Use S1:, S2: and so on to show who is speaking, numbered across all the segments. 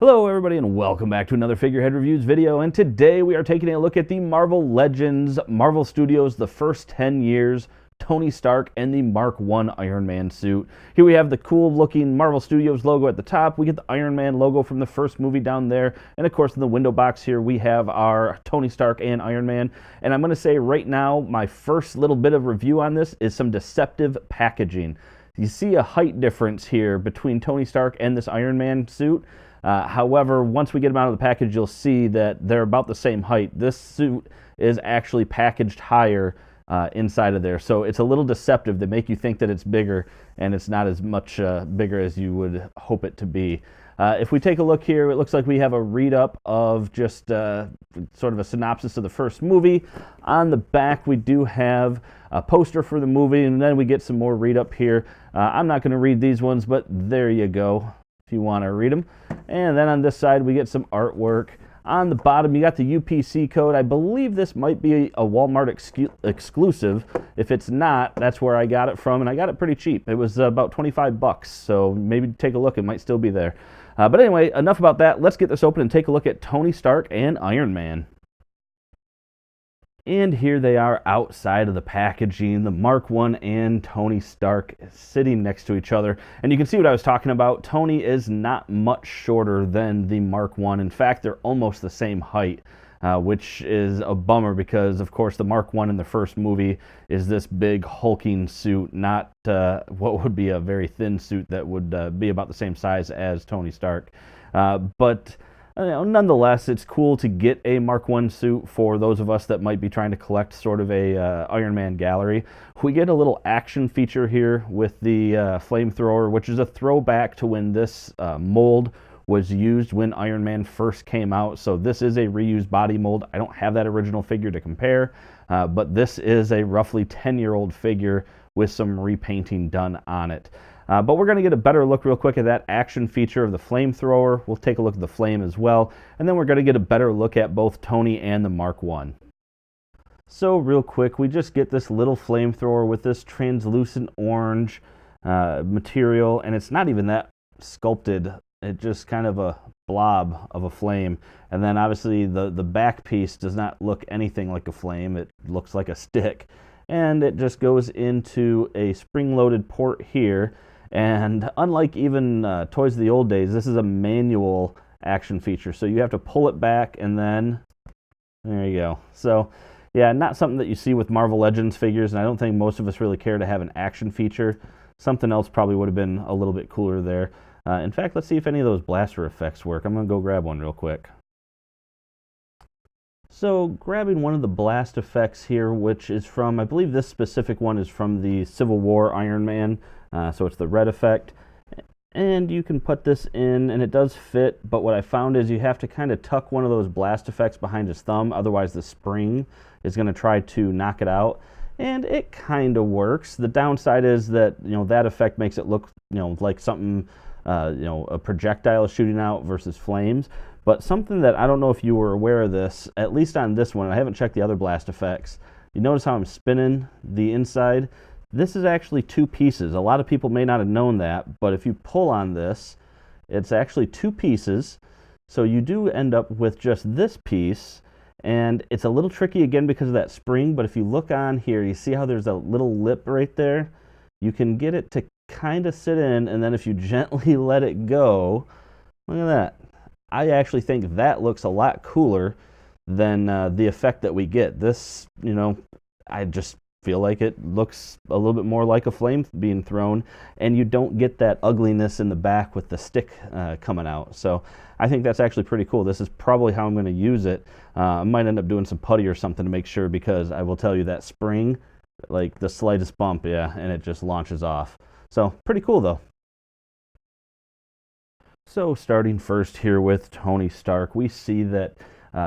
S1: Hello everybody and welcome back to another Figurehead Reviews video, and today we are taking a look at the Marvel Legends, Marvel Studios, the first 10 years, Tony Stark, and the Mark I Iron Man suit. Here we have the cool looking Marvel Studios logo at the top, we get the Iron Man logo from the first movie down there, and of course in the window box here we have our Tony Stark and Iron Man. And I'm going to say right now, my first little bit of review on this is some deceptive packaging. You see a height difference here between Tony Stark and this Iron Man suit. However, once we get them out of the package, you'll see that they're about the same height. This suit is actually packaged higher inside of there, so it's a little deceptive. They make you think that it's bigger, and it's not as much bigger as you would hope it to be. If we take a look here, it looks like we have a read-up of just sort of a synopsis of the first movie. On the back, we do have a poster for the movie, and then we get some more read-up here. I'm not going to read these ones, but there you go, if you want to read them. And then on this side, we get some artwork. On the bottom, you got the UPC code. I believe this might be a Walmart exclusive. If it's not, that's where I got it from, and I got it pretty cheap. It was about 25 bucks, so maybe take a look. It might still be there. But anyway, enough about that. Let's get this open and take a look at Tony Stark and Iron Man. And here they are outside of the packaging, the Mark I and Tony Stark sitting next to each other. And you can see what I was talking about. Tony is not much shorter than the Mark I. In fact, they're almost the same height, which is a bummer because, of course, the Mark I in the first movie is this big hulking suit, not what would be a very thin suit that would be about the same size as Tony Stark. But nonetheless, it's cool to get a Mark I suit for those of us that might be trying to collect sort of a Iron Man gallery. We get a little action feature here with the flamethrower, which is a throwback to when this mold was used when Iron Man first came out. So this is a reused body mold. I don't have that original figure to compare, but this is a roughly 10-year-old figure with some repainting done on it. But we're going to get a better look real quick at that action feature of the flamethrower. We'll take a look at the flame as well. And then we're going to get a better look at both Tony and the Mark I. So real quick, we just get this little flamethrower with this translucent orange material. And it's not even that sculpted. It's just kind of a blob of a flame. And then obviously the back piece does not look anything like a flame. It looks like a stick. And it just goes into a spring-loaded port here. And unlike even Toys of the Old Days, this is a manual action feature. So you have to pull it back, and then there you go. So yeah, not something that you see with Marvel Legends figures, and I don't think most of us really care to have an action feature. Something else probably would have been a little bit cooler there. In fact, let's see if any of those blaster effects work. I'm going to go grab one real quick. So grabbing one of the blast effects here, which is from, I believe this specific one is from the Civil War Iron Man, so it's the red effect. And you can put this in, and it does fit, but what I found is you have to kind of tuck one of those blast effects behind his thumb, otherwise the spring is going to try to knock it out. And it kind of works. The downside is that, that effect makes it look, like something, a projectile shooting out versus flames. But something that I don't know if you were aware of this, at least on this one, I haven't checked the other blast effects. You notice how I'm spinning the inside? This is actually two pieces. A lot of people may not have known that, but if you pull on this, it's actually two pieces. So you do end up with just this piece, and it's a little tricky again because of that spring, but if you look on here, you see how there's a little lip right there? You can get it to kind of sit in, and then if you gently let it go, look at that. I actually think that looks a lot cooler than the effect that we get. This, I just feel like it looks a little bit more like a flame being thrown, and you don't get that ugliness in the back with the stick coming out. So I think that's actually pretty cool. This is probably how I'm going to use it. I might end up doing some putty or something to make sure, because I will tell you that spring, like the slightest bump, yeah, and it just launches off. So pretty cool though. So starting first here with Tony Stark, we see that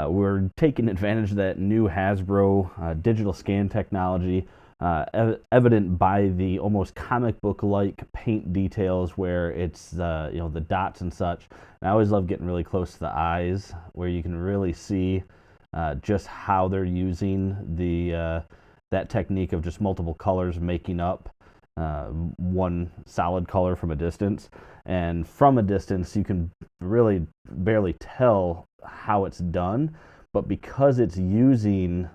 S1: we're taking advantage of that new Hasbro digital scan technology, evident by the almost comic book-like paint details where it's the dots and such. And I always love getting really close to the eyes, where you can really see just how they're using the that technique of just multiple colors making up one solid color from a distance, and from a distance you can really barely tell how it's done, but because it's using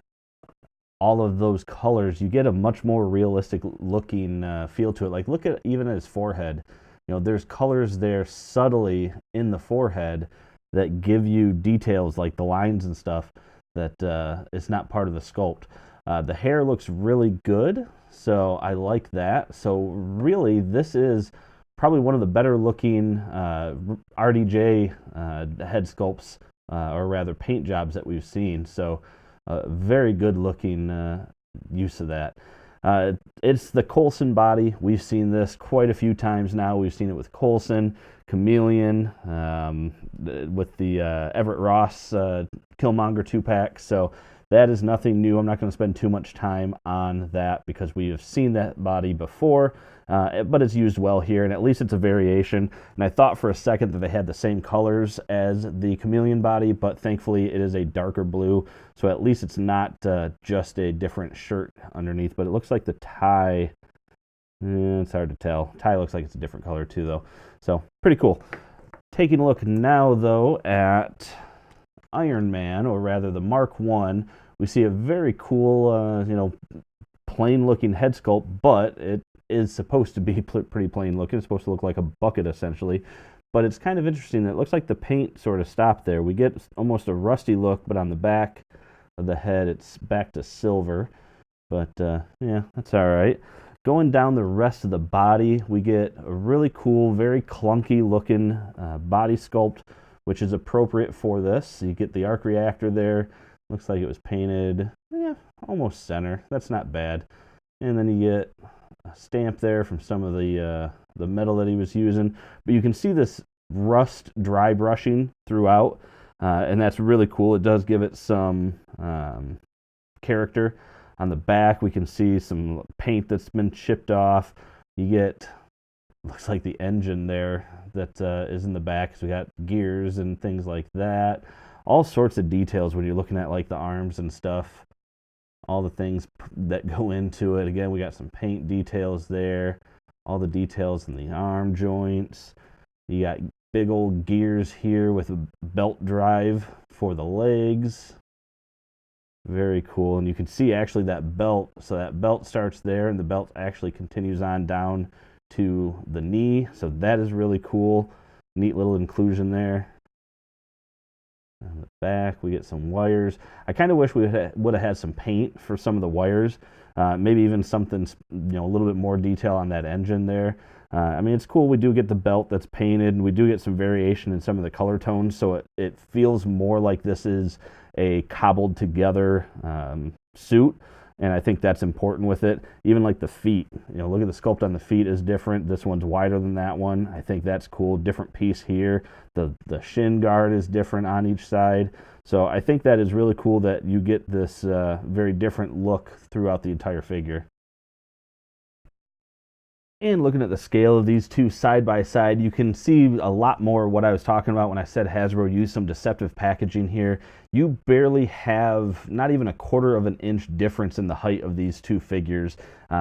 S1: all of those colors, you get a much more realistic looking feel to it. Like, look at even at his forehead. There's colors there subtly in the forehead that give you details like the lines and stuff that is not part of the sculpt. The hair looks really good, so I like that. So really, this is probably one of the better looking RDJ head sculpts, or rather paint jobs that we've seen. So very good looking use of that. It's the Coulson body. We've seen this quite a few times now. We've seen it with Coulson, Chameleon, with the Everett Ross Killmonger 2-pack. So that is nothing new. I'm not going to spend too much time on that because we have seen that body before, but it's used well here, and at least it's a variation. And I thought for a second that they had the same colors as the Chameleon body, but thankfully it is a darker blue, so at least it's not just a different shirt underneath. But it looks like the tie, it's hard to tell. Tie looks like it's a different color too, though. So pretty cool. Taking a look now, though, at Iron Man, or rather the Mark 1, we see a very cool, plain looking head sculpt, but it is supposed to be pretty plain looking. It's supposed to look like a bucket essentially, but it's kind of interesting that it looks like the paint sort of stopped there. We get almost a rusty look, but on the back of the head it's back to silver, but yeah, that's all right. Going down the rest of the body, we get a really cool, very clunky looking body sculpt, which is appropriate for this. You get the arc reactor there. Looks like it was painted almost center. That's not bad. And then you get a stamp there from some of the metal that he was using. But you can see this rust dry brushing throughout, and that's really cool. It does give it some character. On the back, we can see some paint that's been chipped off. You get, looks like the engine there that is in the back. So we got gears and things like that. All sorts of details when you're looking at like the arms and stuff. All the things that go into it. Again, we got some paint details there. All the details in the arm joints. You got big old gears here with a belt drive for the legs. Very cool. And you can see actually that belt. So that belt starts there and the belt actually continues on down to the knee. So that is really cool. Neat little inclusion there. On the back, we get some wires. I kind of wish we would have had some paint for some of the wires. Maybe even something, a little bit more detail on that engine there. I mean, it's cool. We do get the belt that's painted, and we do get some variation in some of the color tones. So it feels more like this is a cobbled together suit. And I think that's important with it. Even like the feet, look at the sculpt on the feet is different. This one's wider than that one. I think that's cool. Different piece here. The shin guard is different on each side. So I think that is really cool that you get this very different look throughout the entire figure. And looking at the scale of these two side by side, you can see a lot more of what I was talking about when I said Hasbro used some deceptive packaging here. You barely have not even a quarter of an inch difference in the height of these two figures,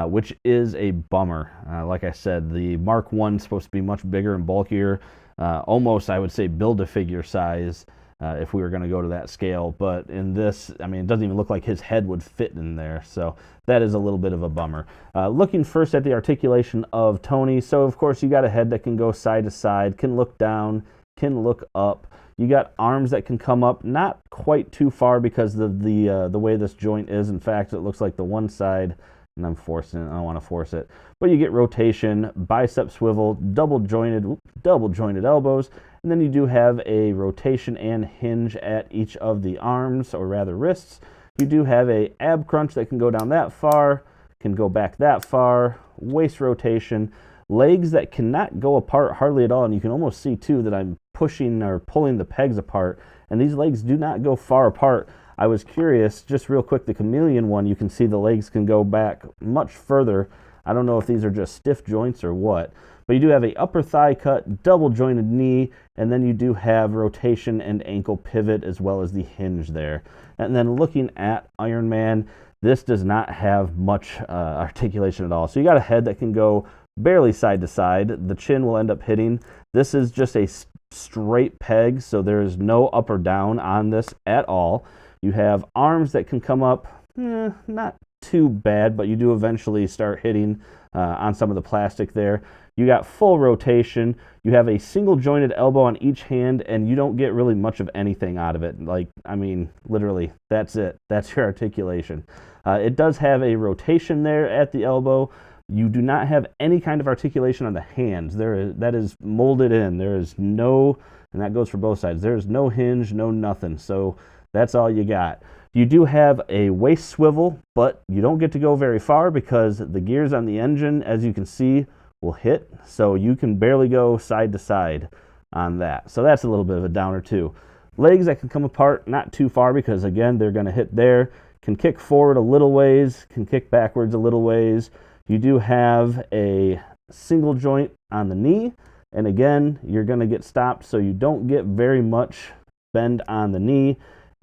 S1: which is a bummer. Like I said, the Mark 1 is supposed to be much bigger and bulkier, almost I would say Build-A-Figure size. If we were going to go to that scale. But in this, I mean, it doesn't even look like his head would fit in there. So that is a little bit of a bummer. Looking first at the articulation of Tony. So, of course, you got a head that can go side to side, can look down, can look up. You got arms that can come up, not quite too far because of the way this joint is. In fact, it looks like the one side, and I'm forcing it. I don't want to force it. But you get rotation, bicep swivel, double jointed elbows. And then you do have a rotation and hinge at each of the arms, or rather wrists. You do have a ab crunch that can go down that far, can go back that far, waist rotation, legs that cannot go apart hardly at all. And you can almost see too that I'm pushing or pulling the pegs apart, and these legs do not go far apart. I was curious, just real quick, the Chameleon one, you can see the legs can go back much further. I don't know if these are just stiff joints or what. But you do have a upper thigh cut, double jointed knee, and then you do have rotation and ankle pivot as well as the hinge there. And then looking at Iron Man, This does not have much articulation at all. So you got a head that can go barely side to side. The chin will end up hitting. This is just a straight peg, so there is no up or down on this at all. You have arms that can come up, not too bad, but you do eventually start hitting on some of the plastic there. You got full rotation. You have a single jointed elbow on each hand, and you don't get really much of anything out of it. Like, I mean, literally, that's it. That's your articulation. It does have a rotation there at the elbow. You do not have any kind of articulation on the hands. That is molded in. There is no, and that goes for both sides. There is no hinge, no nothing. So that's all you got. You do have a waist swivel, but you don't get to go very far because the gears on the engine, as you can see, will hit. So you can barely go side to side on that. So that's a little bit of a downer too. Legs that can come apart, not too far because again, they're going to hit there. Can kick forward a little ways, can kick backwards a little ways. You do have a single joint on the knee. And again, you're going to get stopped so you don't get very much bend on the knee.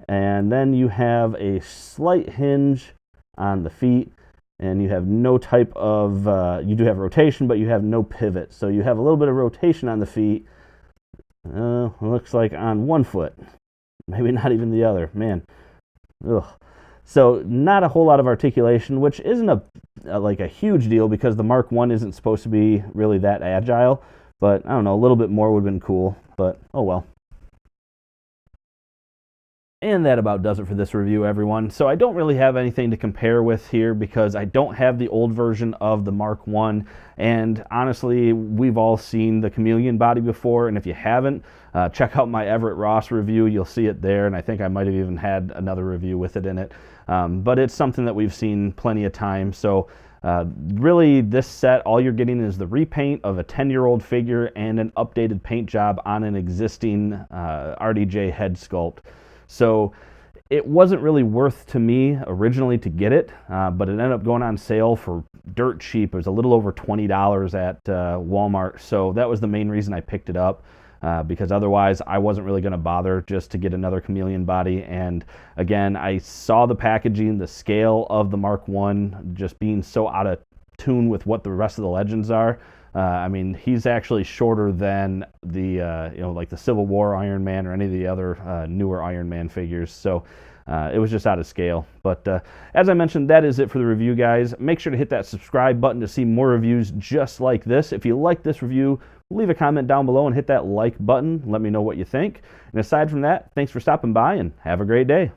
S1: And then you have a slight hinge on the feet, and you have no type of, you do have rotation, but you have no pivot. So you have a little bit of rotation on the feet, looks like on one foot, maybe not even the other, man. Ugh. So not a whole lot of articulation, which isn't like a huge deal because the Mark I isn't supposed to be really that agile, but I don't know, a little bit more would have been cool, but oh well. And that about does it for this review, everyone. So I don't really have anything to compare with here because I don't have the old version of the Mark I. And honestly, we've all seen the Chameleon body before. And if you haven't, check out my Everett Ross review. You'll see it there. And I think I might have even had another review with it in it. But it's something that we've seen plenty of times. So really, this set, all you're getting is the repaint of a 10-year-old figure and an updated paint job on an existing RDJ head sculpt. So it wasn't really worth to me originally to get it, but it ended up going on sale for dirt cheap. It was a little over $20 at Walmart. So that was the main reason I picked it up, because otherwise I wasn't really going to bother just to get another Chameleon body. And again, I saw the packaging, the scale of the Mark I just being so out of tune with what the rest of the Legends are. I mean, he's actually shorter than the, like the Civil War Iron Man or any of the other newer Iron Man figures. So it was just out of scale. But as I mentioned, that is it for the review, guys. Make sure to hit that subscribe button to see more reviews just like this. If you like this review, leave a comment down below and hit that like button. Let me know what you think. And aside from that, thanks for stopping by and have a great day.